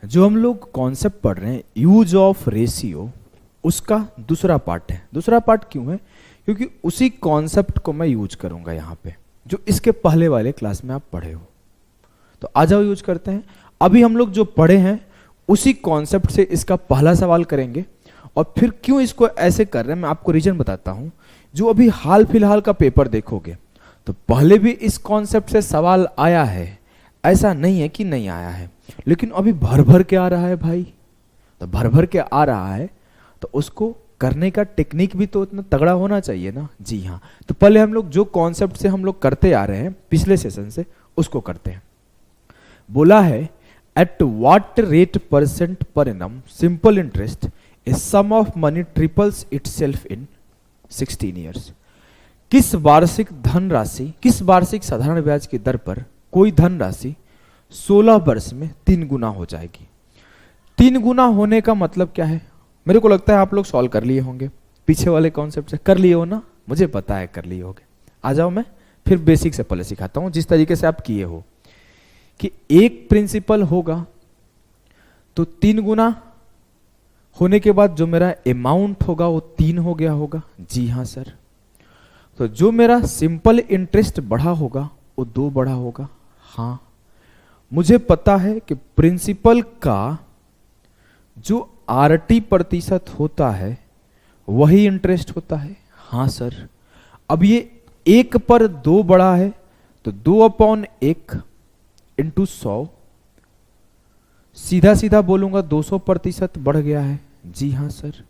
जो हम लोग कॉन्सेप्ट पढ़ रहे हैं यूज ऑफ रेशियो, उसका दूसरा पार्ट है। दूसरा पार्ट क्यों है? क्योंकि उसी कॉन्सेप्ट को मैं यूज करूंगा यहाँ पे, जो इसके पहले वाले क्लास में आप पढ़े हो। तो आ जाओ यूज करते हैं। अभी हम लोग जो पढ़े हैं उसी कॉन्सेप्ट से इसका पहला सवाल करेंगे, और फिर क्यों इसको ऐसे कर रहे हैं मैं आपको रीजन बताता हूं। जो अभी हाल फिलहाल का पेपर देखोगे तो पहले भी इस कॉन्सेप्ट से सवाल आया है, ऐसा नहीं है कि नहीं आया है, लेकिन अभी भर भर के आ रहा है भाई। तो भर भर के आ रहा है तो उसको करने का टेक्निक भी तो इतना तगड़ा होना चाहिए ना। जी हाँ, तो पहले हम लोग जो कॉन्सेप्ट से हम लोग करते आ रहे हैं पिछले सेशन से, उसको करते हैं। बोला है at what rate percent per annum simple interest a sum of money triples itself in 16 years. किस वार्षिक धनराशि, किस वार्षिक साधारण ब्याज की दर पर कोई धनराशि 16 वर्ष में 3 गुना हो जाएगी। 3 गुना होने का मतलब क्या है? मेरे को लगता है आप लोग सॉल्व कर लिए होंगे, पीछे वाले कॉन्सेप्ट से कर लिए हो ना, मुझे पता है कर लिए होगे। आ जाओ, मैं फिर बेसिक से पहले सिखाता हूं जिस तरीके से आप किए हो। कि एक प्रिंसिपल होगा तो 3 गुना होने के बाद जो मेरा अमाउंट होगा वो 3 हो गया होगा। जी हाँ सर। तो जो मेरा सिंपल इंटरेस्ट बढ़ा होगा वो 2 बढ़ा होगा। हाँ, मुझे पता है कि प्रिंसिपल का जो आरटी प्रतिशत होता है वही इंटरेस्ट होता है। हाँ सर। अब ये 1 पर 2 बढ़ा है तो 2/1 इंटू 100, सीधा सीधा बोलूंगा 200% बढ़ गया है। जी हाँ सर।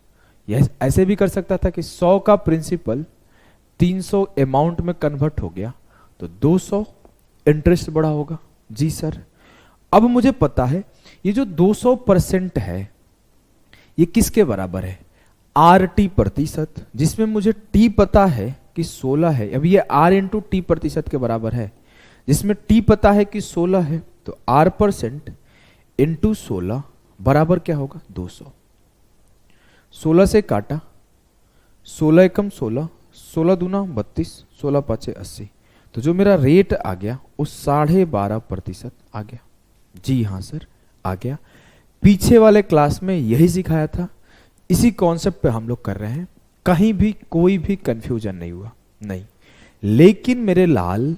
यह ऐसे भी कर सकता था कि 100 का प्रिंसिपल 300 अमाउंट में कन्वर्ट हो गया तो 200 इंटरेस्ट बढ़ा होगा। जी सर। अब मुझे पता है ये जो 200% है ये किसके बराबर है? आरटी प्रतिशत, जिसमें मुझे टी पता है कि 16 है। अब ये आर इंटू टी प्रतिशत के बराबर है, जिसमें टी पता है कि 16 है। तो आर परसेंट इंटू 16 बराबर क्या होगा? 200। 16 से काटा, 16 एकम 16, 16 दूना 32, 16 पाँचे 80। तो जो मेरा रेट आ गया वो 12.5% आ गया। जी हाँ सर, आ गया। पीछे वाले क्लास में यही सिखाया था, इसी कॉन्सेप्ट पे हम लोग कर रहे हैं। कहीं भी कोई भी कंफ्यूजन नहीं हुआ, नहीं। लेकिन मेरे लाल,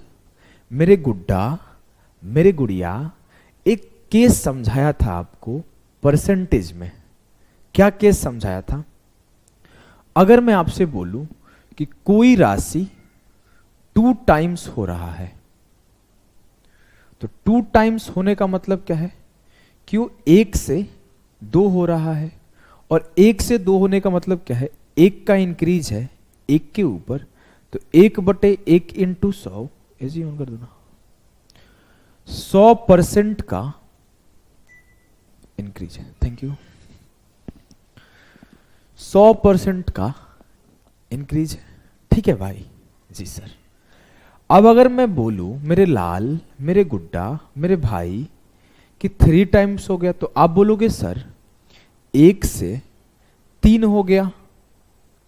मेरे गुड्डा, मेरे गुड़िया, एक केस समझाया था आपको परसेंटेज में। क्या केस समझाया था? अगर मैं आपसे बोलूं कि कोई राशि 2 टाइम्स हो रहा है, तो 2 टाइम्स होने का मतलब क्या है? क्यों 1 से 2 हो रहा है, और 1 से 2 होने का मतलब क्या है? 1 का इंक्रीज है 1 के ऊपर, तो 1/1 इंटू 100, ऐसे ऑन कर दो ना, 100% का इंक्रीज है। Thank you. 100% का इंक्रीज है। ठीक है भाई। जी सर। अब अगर मैं बोलूं मेरे लाल, मेरे गुड्डा, मेरे भाई कि 3 टाइम्स हो गया, तो आप बोलोगे सर 1 से 3 हो गया,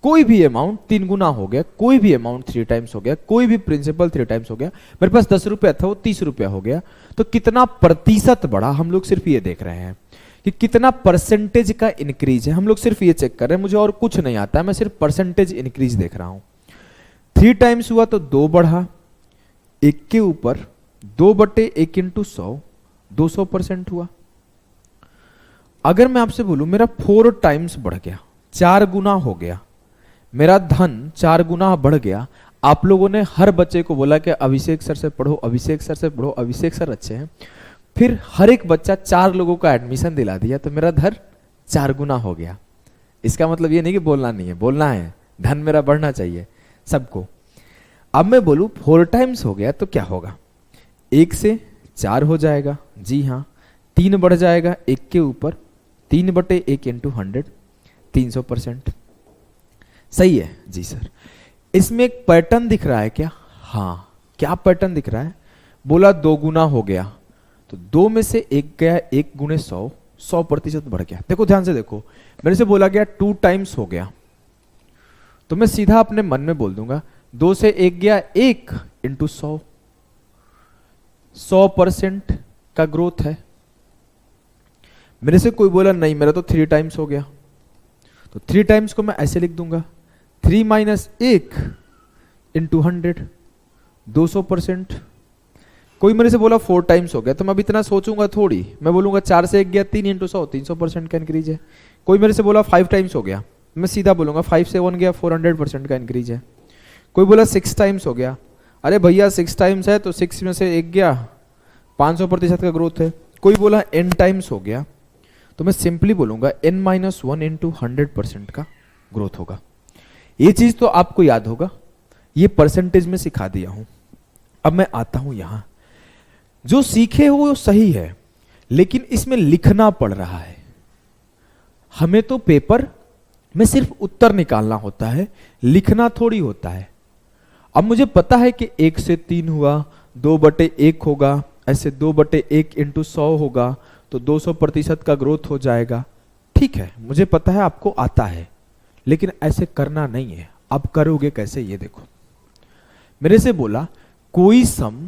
कोई भी अमाउंट 3 गुना हो गया, कोई भी अमाउंट 3 टाइम्स हो गया, कोई भी प्रिंसिपल 3 टाइम्स हो गया। मेरे पास 10 रुपया था वो 30 रुपया हो गया, तो कितना प्रतिशत बढ़ा? हम लोग सिर्फ ये देख रहे हैं कि कितना परसेंटेज का इंक्रीज है। हम लोग सिर्फ ये चेक कर रहे हैं, मुझे और कुछ नहीं आता है, मैं सिर्फ परसेंटेज इंक्रीज देख रहा हूं। 3 टाइम्स हुआ तो 2 बढ़ा, 1 के ऊपर 2/1 इंटू 100, 200% हुआ। अगर मैं आपसे बोलूं मेरा 4 टाइम्स बढ़ गया, 4 गुना हो गया, मेरा धन 4 गुना बढ़ गया। आप लोगों ने हर बच्चे को बोला कि अभिषेक सर से पढ़ो, अभिषेक सर से पढ़ो, अभिषेक सर अच्छे हैं। फिर हर एक बच्चा 4 लोगों का एडमिशन दिला दिया, तो मेरा धन 4 गुना हो गया। इसका मतलब ये नहीं कि बोलना नहीं है, बोलना है, धन मेरा बढ़ना चाहिए सबको। अब मैं बोलूं 4 टाइम्स हो गया तो क्या होगा? 1 से 4 हो जाएगा। जी हाँ। 3 बढ़ जाएगा 1 के ऊपर, 3/1 इंटू 100, 300%। सही है। जी सर। इसमें एक पैटर्न दिख रहा है क्या? हाँ। क्या पैटर्न दिख रहा है? बोला 2 गुना हो गया, तो 2 में से 1 गया, 1 गुणे 100, 100% बढ़ गया। देखो ध्यान से देखो, मेरे से बोला गया 2 टाइम्स हो गया, तो मैं सीधा अपने मन में बोल दूंगा 2 से 1 गया 1 इंटू 100, 100% का ग्रोथ है। मेरे से कोई बोला नहीं मेरा तो 3 टाइम्स हो गया, तो 3 टाइम्स को मैं ऐसे लिख दूंगा 3 माइनस 1 इंटू 100, 200%। कोई मेरे से बोला 4 टाइम्स हो गया, तो मैं अब इतना सोचूंगा थोड़ी, मैं बोलूंगा 4 से 1 गया 3 इंटू 100, 300% का इंक्रीज है। कोई मेरे से बोला 5 टाइम्स हो गया, मैं सीधा बोलूंगा 5 से 1 गया 400% का इंक्रीज है। कोई बोला 6 टाइम्स हो गया, अरे भैया 6 टाइम्स है तो 6 में से 1 गया, 500% का ग्रोथ है। कोई बोला n टाइम्स हो गया, तो मैं सिंपली बोलूंगा n माइनस 1 इंटू 100% का ग्रोथ होगा। ये चीज तो आपको याद होगा, ये परसेंटेज में सिखा दिया हूं। अब मैं आता हूं यहां, जो सीखे हो वो सही है, लेकिन इसमें लिखना पड़ रहा है। हमें तो पेपर में सिर्फ उत्तर निकालना होता है, लिखना थोड़ी होता है। अब मुझे पता है कि 1 से 3 हुआ, 2/1 होगा, ऐसे 2/1 इंटू 100 होगा तो 200% का ग्रोथ हो जाएगा। ठीक है, मुझे पता है, आपको आता है, लेकिन ऐसे करना नहीं है। अब करोगे कैसे ये देखो। मेरे से बोला कोई सम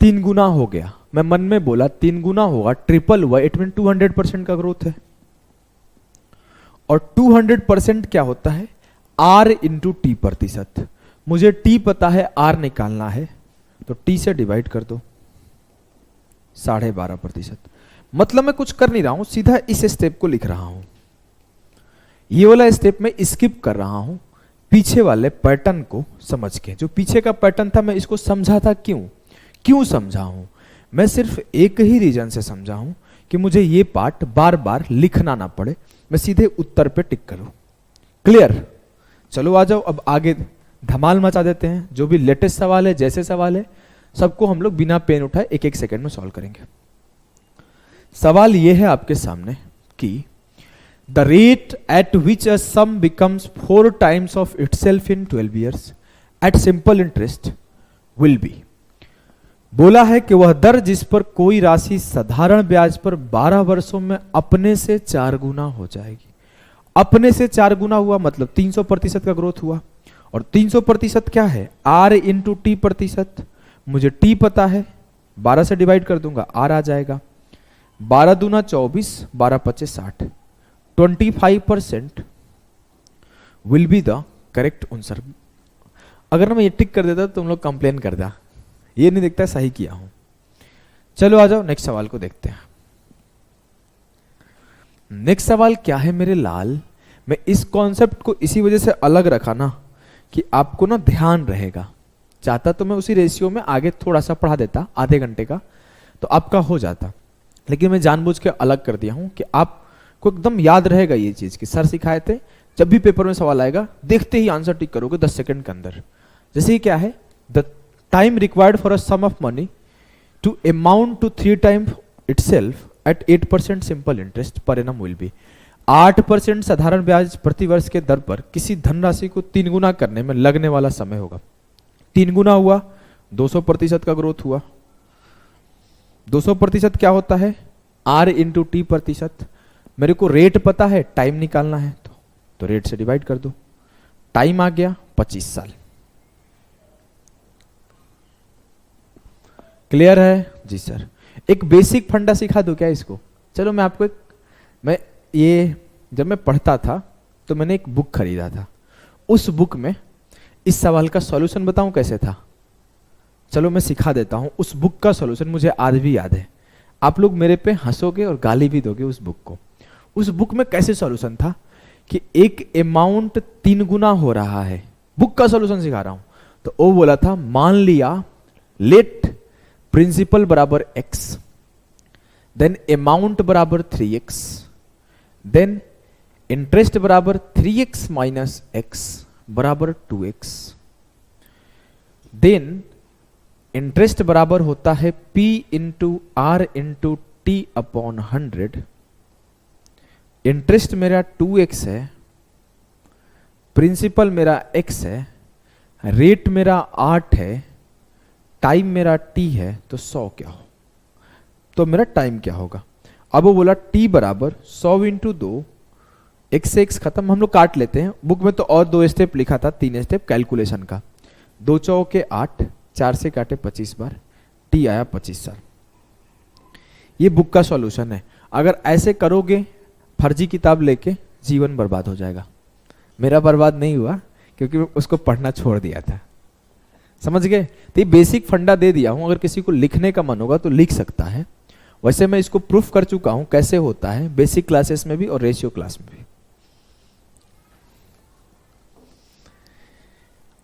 3 गुना हो गया, मैं मन में बोला 3 गुना होगा, ट्रिपल हुआ, इट मीन 200% का ग्रोथ है। और 200% क्या होता है, R इंटू टी प्रतिशत। मुझे T पता है, R निकालना है, तो T से डिवाइड कर दो 12.5%। मतलब मैं कुछ कर नहीं रहा हूं, सीधा इस स्टेप को लिख रहा हूं। ये वाला स्टेप में स्किप कर रहा हूं, पीछे वाले पैटर्न को समझ के। जो पीछे का पैटर्न था मैं इसको समझा था। क्यों समझा हूं? मैं सिर्फ एक ही रीजन से समझा हूं कि मुझे ये पार्ट बार बार लिखना ना पड़े, मैं सीधे उत्तर पे टिक करूं। क्लियर? चलो आ जाओ, अब आगे धमाल मचा देते हैं। जो भी लेटेस्ट सवाल है, जैसे सवाल है, सबको हम लोग बिना पेन उठाए 1-1 सेकंड में सॉल्व करेंगे। सवाल यह है आपके सामने कि the rate at which a sum becomes 4 times of itself in 12 years at simple interest will be. बोला है कि वह दर जिस पर कोई राशि साधारण ब्याज पर 12 वर्षों में अपने से 4 गुना हो जाएगी। अपने से 4 गुना हुआ मतलब 300% का ग्रोथ हुआ। और 300% क्या है, R इंटू टी प्रतिशत। मुझे T पता है, 12 से डिवाइड कर दूंगा, R आ जाएगा। 12 दूना 24, 12 पच्चे 60। 25% will be the correct answer. अगर मैं ये टिक कर देता तो तुम लोग कंप्लेन कर दा, ये नहीं दिखता सही किया हूं। चलो आ जाओ नेक्स्ट सवाल को देखते हैं। नेक्स्ट सवाल क्या है मेरे लाल, मैं इस कॉन्सेप्ट को इसी वजह से अलग रखा ना कि आपको ना ध्यान रहेगा। चाहता तो मैं उसी रेशियो में आगे थोड़ा सा पढ़ा देता, आधे घंटे का, तो आपका हो जाता, लेकिन मैं जानबूझ के अलग कर दिया हूं कि आपको एकदम याद रहेगा ये चीज कि सर सिखाए थे। जब भी पेपर में सवाल आएगा देखते ही आंसर टिक करोगे 10 सेकंड के अंदर। जैसे ये क्या है, the time required for a sum of money to amount to 3 times itself at 8% simple interest per annum will be. 8% साधारण ब्याज प्रति वर्ष के दर पर किसी धनराशि को 3 गुना करने में लगने वाला समय होगा। 3 गुना हुआ, 200% का ग्रोथ हुआ। 200% क्या होता है, R इंटू टी प्रतिशत। मेरे को रेट पता है, टाइम निकालना है, तो रेट से डिवाइड कर दो। टाइम आ गया 25 साल। क्लियर है जी सर? एक बेसिक फंडा सिखा दो क्या इसको? चलो मैं आपको मैं ये जब मैं पढ़ता था तो मैंने एक बुक खरीदा था, उस बुक में इस सवाल का सॉल्यूशन बताऊं कैसे था? चलो मैं सिखा देता हूं। उस बुक का सॉल्यूशन मुझे आज भी याद है। आप लोग मेरे पे हंसोगे और गाली भी दोगे उस बुक को। उस बुक में कैसे सॉल्यूशन था कि एक अमाउंट 3 गुना हो रहा है। बुक का सॉल्यूशन सिखा रहा हूं। तो वो बोला था, मान लिया लेट प्रिंसिपल बराबर x, देन अमाउंट बराबर 3x, देन इंटरेस्ट बराबर 3x माइनस x बराबर 2x, देन इंटरेस्ट बराबर होता है P into R into T upon 100। Interest मेरा 2x है, प्रिंसिपल मेरा x है, रेट मेरा 8 है, टाइम मेरा t है, तो 100 क्या हो, तो मेरा टाइम क्या होगा? अब वो बोला t बराबर 100 इंटू 2, x से x खत्म, हम लोग काट लेते हैं। बुक में तो और 2 स्टेप लिखा था, 3 स्टेप कैलकुलेशन का। 2 चौके 8, 4 से काटे 25 बार, t आया 25 साल। ये बुक का सॉल्यूशन है। अगर ऐसे करोगे फर्जी किताब लेके, जीवन बर्बाद हो जाएगा। मेरा बर्बाद नहीं हुआ क्योंकि मैं उसको पढ़ना छोड़ दिया था। समझ गए? तो ये बेसिक फंडा दे दिया हूं, अगर किसी को लिखने का मन होगा तो लिख सकता है। वैसे मैं इसको प्रूफ कर चुका हूं कैसे होता है, बेसिक क्लासेस में भी और रेशियो क्लास में भी।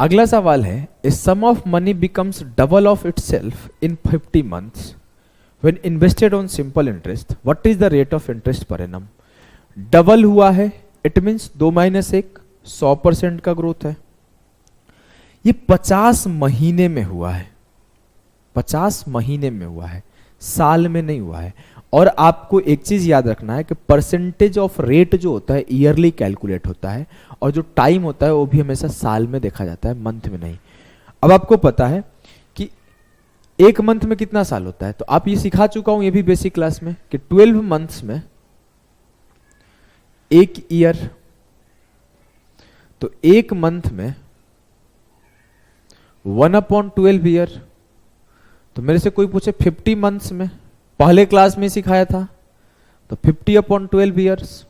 अगला सवाल है, a sum of money becomes double of itself in 50 months when invested on simple interest, what is the rate of interest per annum. Double हुआ है, इट मीन्स 2 - 1 100% का ग्रोथ है। ये 50 महीने में हुआ है, 50 महीने में हुआ है, साल में नहीं हुआ है। और आपको एक चीज याद रखना है कि परसेंटेज ऑफ रेट जो होता है ईयरली कैलकुलेट होता है, और जो टाइम होता है वो भी हमेशा साल में देखा जाता है, मंथ में नहीं। अब आपको पता है कि एक मंथ में कितना साल होता है, तो आप ये सिखा चुका हूं ये भी बेसिक क्लास में कि 12 मंथ्स में एक ईयर, तो एक मंथ में 1/12 ईयर। तो मेरे से कोई पूछे 50 मंथ्स में, पहले क्लास में सिखाया था, तो 50/12 ईयर्स।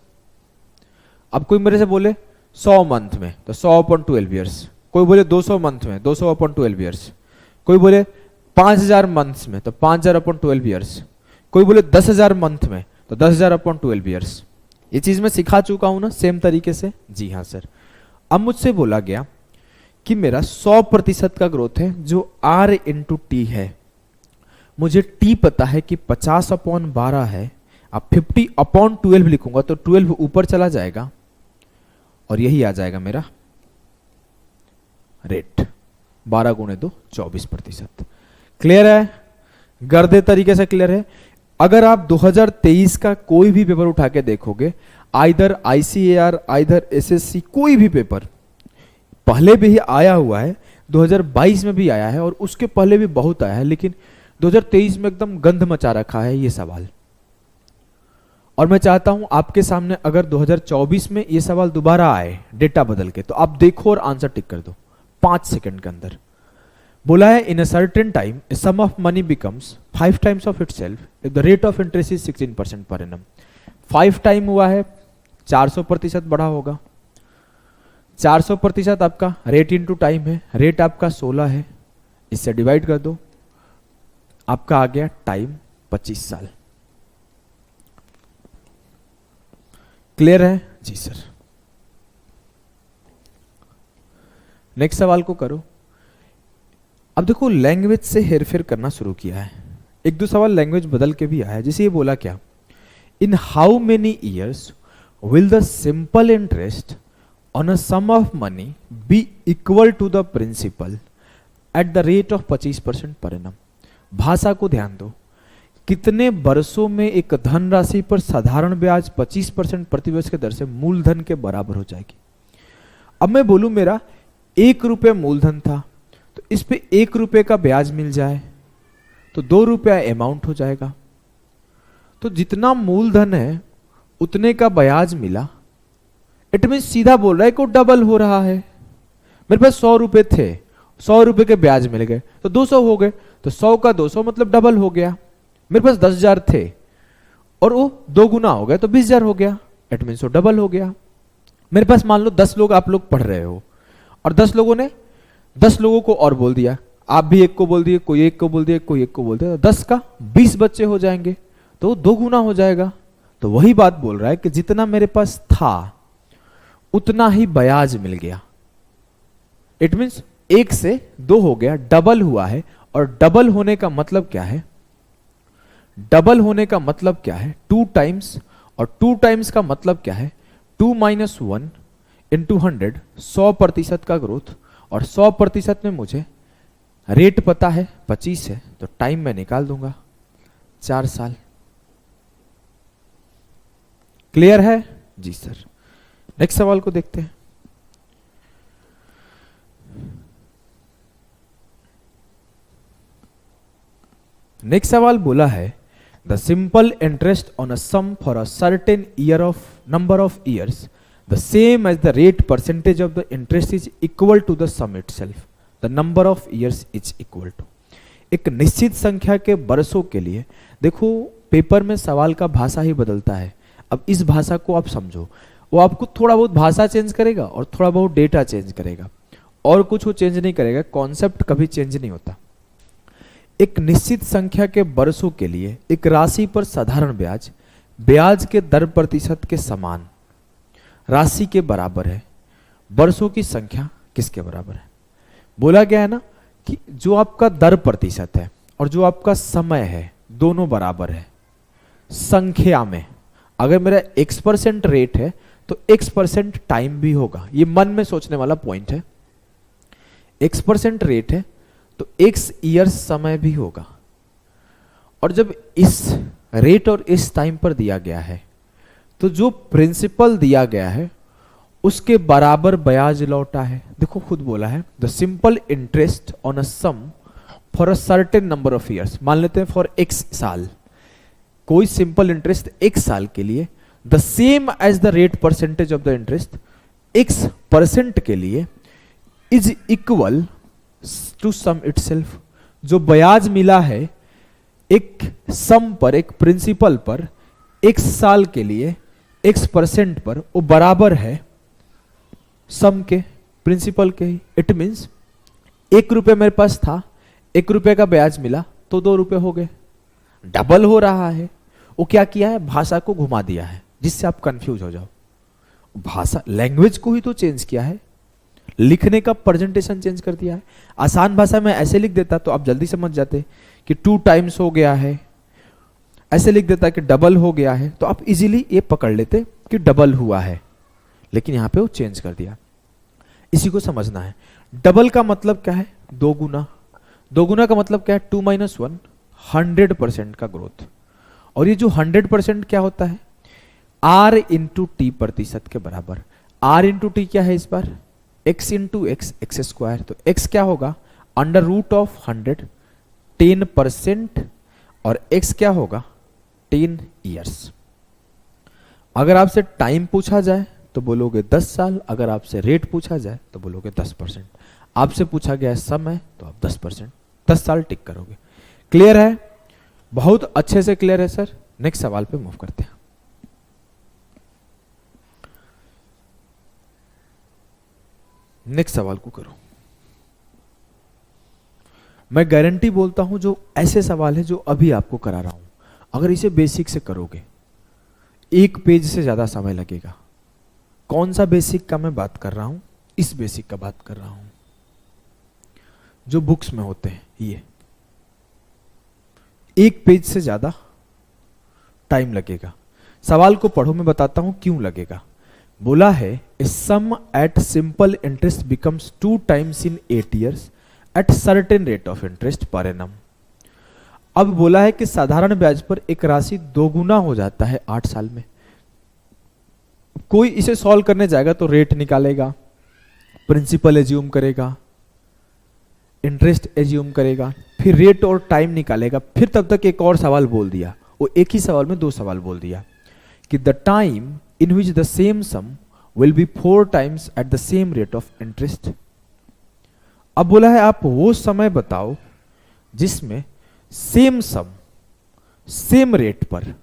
अब कोई मेरे से बोले 100 मंथ में, तो 100/12 ईयर्स। कोई बोले 200 मंथ में, 200/12 ईयर्स। कोई बोले 5000 मंथ्स में, तो 5000/12 ईयर्स। कोई बोले 10,000 मंथ में, तो 10,000/12 ईयर्स। ये चीज मैं सिखा चुका हूं ना सेम तरीके से। जी हाँ सर। अब मुझसे बोला गया कि मेरा 100% का ग्रोथ है जो R × T है। मुझे T पता है कि 50/12 है। अब 50/12 लिखूंगा तो 12 ऊपर चला जाएगा और यही आ जाएगा मेरा रेट। 12 × 2 24%। क्लियर है? गर्दे तरीके से क्लियर है। अगर आप 2023 का कोई भी पेपर उठा के देखोगे, आइदर ICAR, आइदर SSC, कोई भी पेपर पहले भी आया हुआ है, 2022 में भी आया है और उसके पहले भी बहुत आया है, लेकिन 2023 में एकदम गंध मचा रखा है ये सवाल। और मैं चाहता हूं आपके सामने अगर 2024 में ये सवाल दोबारा आए डेटा बदल के, तो आप देखो और आंसर टिक कर दो 5 सेकंड के अंदर। बोला है in a certain time a sum of money becomes 5 times of itself if the rate of interest is 16% per annum. 5 time हुआ है, 400% बढ़ा होगा। 400% आपका रेट इनटू टाइम है, रेट आपका 16 है, इससे डिवाइड कर दो, आपका आ गया टाइम 25 साल। क्लियर है? जी सर। नेक्स्ट सवाल को करो। अब देखो लैंग्वेज से हेरफेर करना शुरू किया है, एक दो सवाल लैंग्वेज बदल के भी आया है। जैसे ये बोला क्या, in how many years will the simple interest on a sum of money be equal to the principal at the rate of 25% per annum. भाषा को ध्यान दो, कितने वर्षों में एक धनराशि पर साधारण ब्याज 25% प्रतिवर्ष के दर से मूलधन के बराबर हो जाएगी। अब मैं बोलूं मेरा 1 रुपये मूलधन था, तो इस पे 1 रुपये का ब्याज मिल जाए तो 2 रुपया अमाउंट हो जाएगा। तो जितना मूलधन है उतने का ब्याज मिला, इट मीन सीधा बोल रहा है कि डबल हो रहा है। मेरे पास 100 रुपये थे, 100 रुपये के ब्याज मिल गए तो 200 हो गए, तो 100 का 200 मतलब डबल हो गया। मेरे पास 10,000 थे और वो 2 गुना हो गया तो 20,000 हो गया, इट मीन वो डबल हो गया। मेरे पास मान लो 10 लोग आप लोग पढ़ रहे हो और 10 लोगों ने 10 लोगों को और बोल दिया, आप भी एक को बोल दिए, कोई एक को बोल दिया, कोई एक को बोल दिया, 10 का 20 बच्चे हो जाएंगे तो 2 गुना हो जाएगा। तो वही बात बोल रहा है कि जितना मेरे पास था उतना ही ब्याज मिल गया। इट मीन्स 1 से 2 हो गया, डबल हुआ है। और डबल होने का मतलब क्या है? डबल होने का मतलब क्या है? 2 टाइम्स, और 2 टाइम्स का मतलब क्या है? 2 - 1 × 100, 100% का ग्रोथ। और 100% में मुझे रेट पता है 25 है, तो टाइम मैं निकाल दूंगा 4 साल। क्लियर है? जी सर। नेक्स्ट सवाल को देखते हैं। नेक्स्ट सवाल बोला है the simple interest on a sum for a certain year of number of years the same as the rate percentage of the interest is equal to the sum itself the number of years is equal to. एक निश्चित संख्या के वर्षों के लिए देखो paper में सवाल का भाषा ही बदलता है। अब इस भाषा को आप समझो, वो आपको थोड़ा बहुत भाषा चेंज करेगा और थोड़ा बहुत डेटा चेंज करेगा, और कुछ वो चेंज नहीं करेगा। कॉन्सेप्ट कभी चेंज नहीं होता। एक निश्चित संख्या के वर्षों के लिए एक राशि पर साधारण ब्याज ब्याज के दर प्रतिशत के समान राशि के बराबर है। वर्षों की संख्या किसके बराबर है? बोला गया है ना कि जो आपका दर प्रतिशत है और जो आपका समय है दोनों बराबर है संख्या में। अगर मेरा x% रेट है तो x% टाइम भी होगा। ये मन में सोचने वाला पॉइंट है। x% रेट है तो x ईयर्स समय भी होगा। और जब इस रेट और इस टाइम पर दिया गया है तो जो प्रिंसिपल दिया गया है उसके बराबर ब्याज लौटा है। देखो खुद बोला है, the simple interest on a sum for a certain number of years. मान लेते हैं फॉर x साल, कोई सिंपल इंटरेस्ट x साल के लिए, the same as the rate percentage of the interest x% के लिए is equal to sum itself. जो ब्याज मिला है एक सम पर, एक प्रिंसिपल पर x साल के लिए x% पर, वो बराबर है सम के, प्रिंसिपल के ही। इट मीन्स 1 रुपये मेरे पास था, 1 रुपये का ब्याज मिला तो 2 रुपये हो गए। डबल हो रहा है। वो क्या किया है? भाषा को घुमा दिया है जिससे आप कंफ्यूज हो जाओ। भाषा, लैंग्वेज को ही तो चेंज किया है, लिखने का प्रेजेंटेशन चेंज कर दिया है। आसान भाषा में ऐसे लिख देता तो आप जल्दी समझ जाते कि 2 टाइम्स हो गया है, ऐसे लिख देता कि डबल हो गया है तो आप इजीली ये पकड़ लेते कि डबल हुआ है। लेकिन यहां पे वो चेंज कर दिया। इसी को समझना है। डबल का मतलब क्या है? 2 गुना। 2 गुना का मतलब क्या है? 2 - 1, 100% का ग्रोथ। और ये जो 100% क्या होता है? R × T प्रतिशत के बराबर। R × T क्या है इस बार? x × x, x²। तो x क्या होगा? √100, 10%, और x क्या होगा? 10 ईयर्स। अगर आपसे टाइम पूछा जाए तो बोलोगे 10 साल, अगर आपसे रेट पूछा जाए तो बोलोगे 10%। आपसे पूछा गया है समय तो आप 10%, 10 साल टिक करोगे। क्लियर है? बहुत अच्छे से क्लियर है सर। नेक्स्ट सवाल पे मूव करते हैं। नेक्स्ट सवाल को करो। मैं गारंटी बोलता हूं जो ऐसे सवाल है जो अभी आपको करा रहा हूं, अगर इसे बेसिक से करोगे 1 पेज से ज्यादा समय लगेगा। कौन सा बेसिक का मैं बात कर रहा हूं? इस बेसिक का बात कर रहा हूं जो बुक्स में होते हैं। ये 1 पेज से ज्यादा टाइम लगेगा। सवाल को पढ़ो, मैं बताता हूं क्यों लगेगा। बोला है sum at simple interest becomes 2 times in 8 years at certain rate of interest per annum. अब बोला है कि साधारण ब्याज पर एक राशि 2 गुना हो जाता है 8 साल में। कोई इसे सॉल्व करने जाएगा तो रेट निकालेगा, प्रिंसिपल एज्यूम करेगा, इंटरेस्ट एज्यूम करेगा, फिर रेट और टाइम निकालेगा, फिर तब तक एक और सवाल बोल दिया। वो एक ही सवाल में 2 सवाल बोल दिया कि the time in which the same sum will be 4 times at the same rate of interest. अब बोला है आप वो समय बताओ जिसमें सेम सम सेम रेट पर।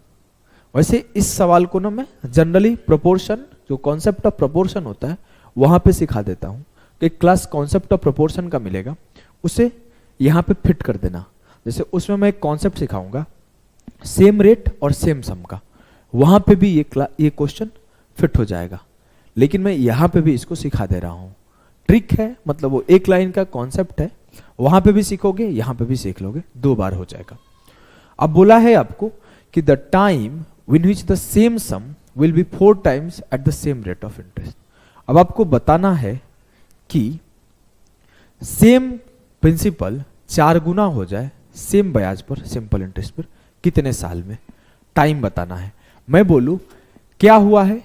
वैसे इस सवाल को ना मैं जनरली प्रोपोर्शन, जो कॉन्सेप्ट ऑफ प्रोपोर्शन होता है वहां पे सिखा देता हूं कि क्लास कॉन्सेप्ट ऑफ प्रोपोर्शन का मिलेगा, उसे यहां पे फिट कर देना। जैसे उसमें मैं एक कॉन्सेप्ट सिखाऊंगा सेम रेट और सेम सम का, वहां पे भी ये क्वेश्चन फिट हो जाएगा। लेकिन मैं यहां पे भी इसको सिखा दे रहा हूं। ट्रिक है, मतलब वो एक लाइन का कॉन्सेप्ट है, वहां पे भी सीखोगे, यहां पे भी सीख लोगे, 2 बार हो जाएगा। अब बोला है आपको कि the time win which the same sum will be 4 times at the same rate of interest. अब आपको बताना है कि सेम प्रिंसिपल 4 गुना हो जाए सेम ब्याज पर, सिंपल इंटरेस्ट पर, कितने साल में। टाइम बताना है। मैं बोलूं क्या हुआ है?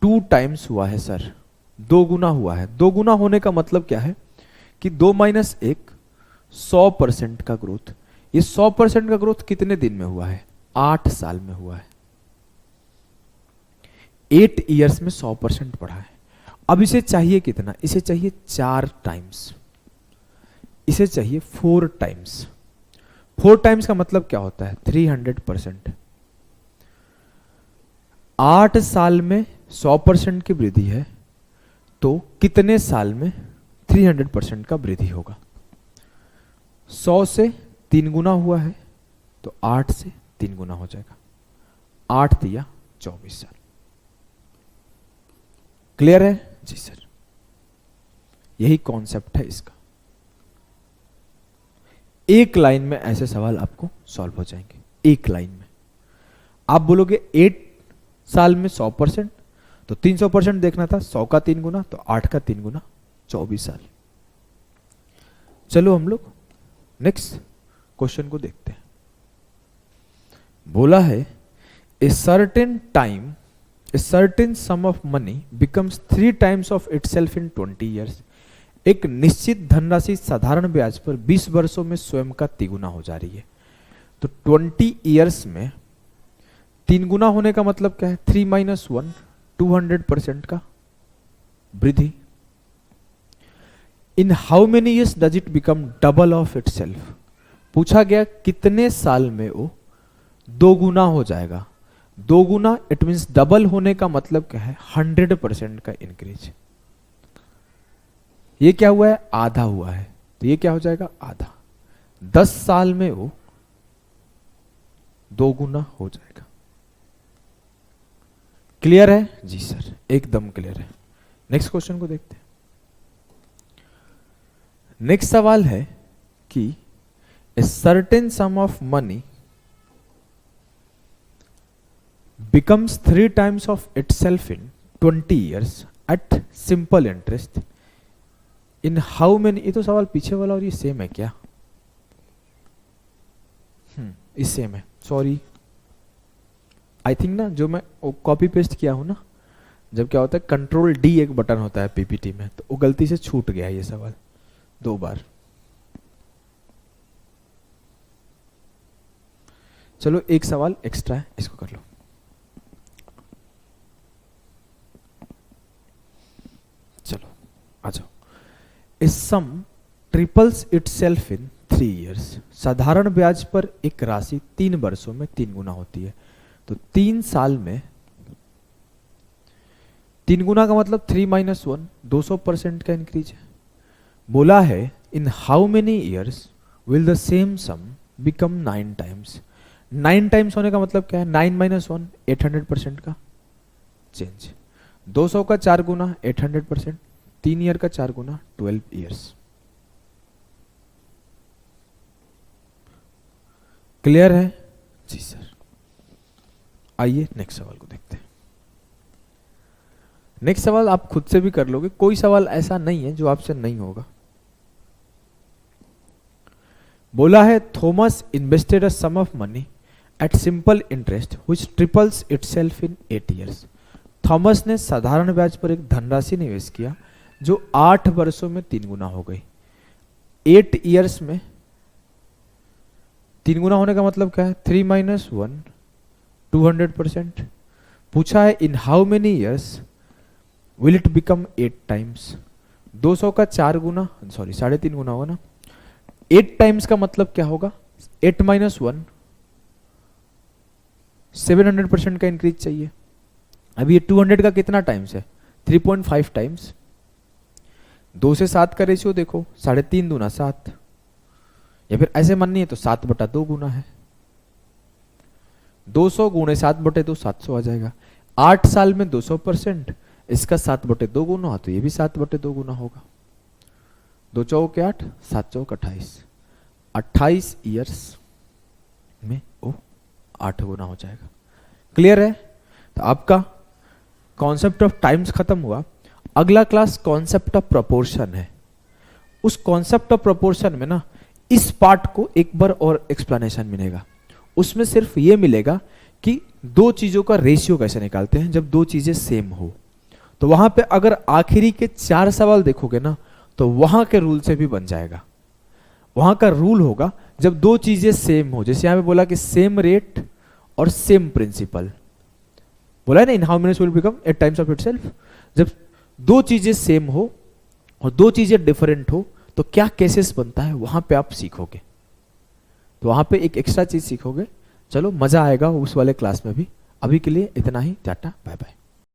2 टाइम्स हुआ है सर, 2 गुना हुआ है। 2 गुना होने का मतलब क्या है कि 2 - 1 100% का ग्रोथ। ये 100% का ग्रोथ कितने दिन में हुआ है? 8 साल में हुआ है। 8 ईयर्स में 100% बढ़ा है। अब इसे चाहिए कितना? इसे चाहिए 4 टाइम्स, इसे चाहिए 4 टाइम्स। 4 टाइम्स का मतलब क्या होता है? 300%। 8 साल में 100% की वृद्धि है तो कितने साल में 300% का वृद्धि होगा? 100 से 3 गुना हुआ है तो 8 से 3 गुना हो जाएगा। 8 दिया 24 साल। क्लियर है? जी सर, यही कॉन्सेप्ट है इसका। एक लाइन में ऐसे सवाल आपको सॉल्व हो जाएंगे, एक लाइन में। आप बोलोगे 8 साल में 100%, तो 300% देखना था, 100 का 3 गुना तो 8 का 3 गुना 24 साल। चलो हम लोग नेक्स्ट क्वेश्चन को देखते हैं। बोला है a certain time a certain some of money becomes 3 times of itself in 20 years। एक निश्चित धनराशि साधारण ब्याज पर 20 वर्षों में स्वयं का 3 गुना हो जा रही है। तो 20 years में 3 गुना होने का मतलब क्या है? 3 - 1 200% का वृद्धि। इन how many years does it become double of it self? पूछा गया कितने साल में वो 2 गुना हो जाएगा। 2 गुना इट मीन्स डबल होने का मतलब क्या है? 100% का इंक्रीज। ये क्या हुआ है? आधा हुआ है, तो ये क्या हो जाएगा? आधा। 10 साल में वो 2 गुना हो जाएगा। क्लियर है? जी सर, एकदम क्लियर है। नेक्स्ट क्वेश्चन को देखते हैं। नेक्स्ट सवाल है कि a certain some of money becomes 3 times of itself in 20 years at simple interest in how many? ये तो सवाल पीछे वाला और ये सेम है क्या? ये सेम है, सॉरी। आई थिंक ना जो मैं कॉपी पेस्ट किया हूं ना, जब क्या होता है Ctrl+D एक बटन होता है पीपीटी में, तो वो गलती से छूट गया ये सवाल 2 बार। चलो एक सवाल एक्स्ट्रा है, इसको कर लो। चलो आ जाओ। इस सम ट्रिपल्स इटसेल्फ इन 3 years। साधारण ब्याज पर एक राशि 3 वर्षों में 3 गुना होती है। तो 3 साल में 3 गुना का मतलब 3 - 1 200% का इंक्रीज है। बोला है in how many years will the same sum become 9 times। 9 times होने का मतलब क्या है? 9 - 1 800% का चेंज। 200 का 4 गुना 800%, 3 ईयर का 4 गुना 12 years। क्लियर है? जी सर। आइए नेक्स्ट सवाल को देखते हैं। नेक्स्ट सवाल आप खुद से भी कर लोगे, कोई सवाल ऐसा नहीं है जो आपसे नहीं होगा। बोला है Thomas invested a sum of money at simple interest which triples itself in 8 years। Thomas ने साधारण ब्याज पर एक धनराशि निवेश किया जो 8 वर्षों में 3 गुना हो गई। 8 years में 3 गुना होने का मतलब क्या है? 3 - 1 200%। पूछा है in how many years will it become 8 times। 200 का 4 गुना, सॉरी 3.5 गुना होगा ना। 8 times का मतलब क्या होगा? 8 - 1 700% का इंक्रीज चाहिए। अभी ये 200 का कितना टाइम्स है? 3.5 times। 2 से 7 का रेशियो देखो, 3.5 दूना 7, या फिर ऐसे माननी है तो 7/2 गुना है। 200 गुणे 7/2 700 आ जाएगा। 8 साल में 200%, इसका 7/2 गुना, तो ये भी 7/2 गुना होगा। 2 चौके 8, 7 चौक 28, 28 ईयर्स में वो 8 गुना हो जाएगा। क्लियर है? तो आपका कॉन्सेप्ट ऑफ टाइम्स खत्म हुआ। अगला क्लास कॉन्सेप्ट ऑफ प्रोपोर्शन है। उस कॉन्सेप्ट ऑफ प्रोपोर्शन में ना इस पार्ट को एक बार और एक्सप्लेनेशन मिलेगा। उसमें सिर्फ ये मिलेगा कि 2 चीजों का रेशियो कैसे निकालते हैं जब 2 चीजें सेम हो। तो वहां पे अगर आखिरी के 4 सवाल देखोगे ना, तो वहां के रूल से भी बन जाएगा। वहां का रूल होगा जब 2 चीजें सेम हो, जैसे यहां पे बोला कि सेम रेट और सेम प्रिंसिपल, बोला है ना इन how many will become 8 times of itself. जब 2 चीजें सेम हो और 2 चीजें डिफरेंट हो तो क्या केसेस बनता है, वहां पे आप सीखोगे। तो वहां पे एक एक्स्ट्रा चीज सीखोगे। चलो मजा आएगा उस वाले क्लास में भी, अभी के लिए इतना ही, टाटा बाय बाय।